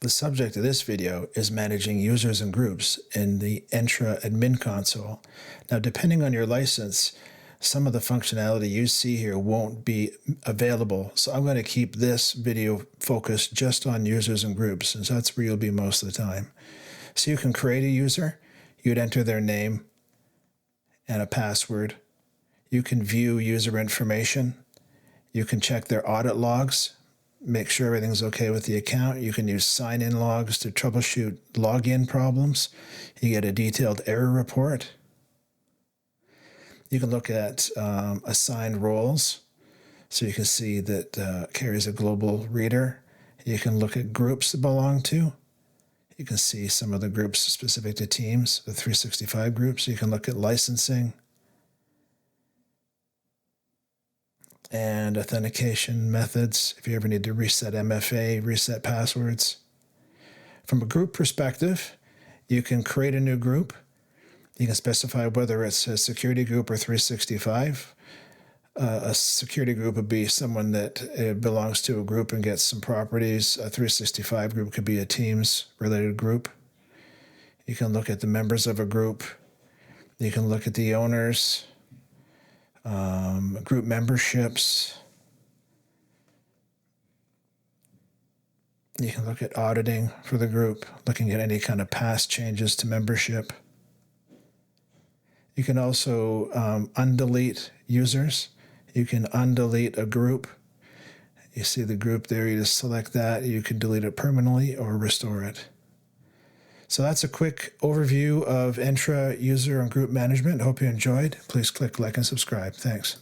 The subject of this video is managing users and groups in the Entra admin console. Now, depending on your license, some of the functionality you see here won't be available. So I'm going to keep this video focused just on users and groups, since that's where you'll be most of the time. So you can create a user. You'd enter their name and a password. You can view user information. You can check their audit logs, make sure everything's okay with the account. You can use sign-in logs to troubleshoot login problems. You get a detailed error report. You can look at assigned roles, so you can see that carries a global reader. You can look at groups to belong to. You can see some of the groups specific to teams, the 365 groups. You can look at licensing and authentication methods, if you ever need to reset MFA, reset passwords. From a group perspective, you can create a new group. You can specify whether it's a security group or 365. A security group would be someone that belongs to a group and gets some properties. A 365 group could be a Teams-related group. You can look at the members of a group. You can look at the owners, group memberships. You can look at auditing for the group, looking at any kind of past changes to membership. You can also undelete users. You can undelete a group. You see the group there, you just select that. You can delete it permanently or restore it. So that's a quick overview of Entra user and group management. Hope you enjoyed. Please click like and subscribe. Thanks.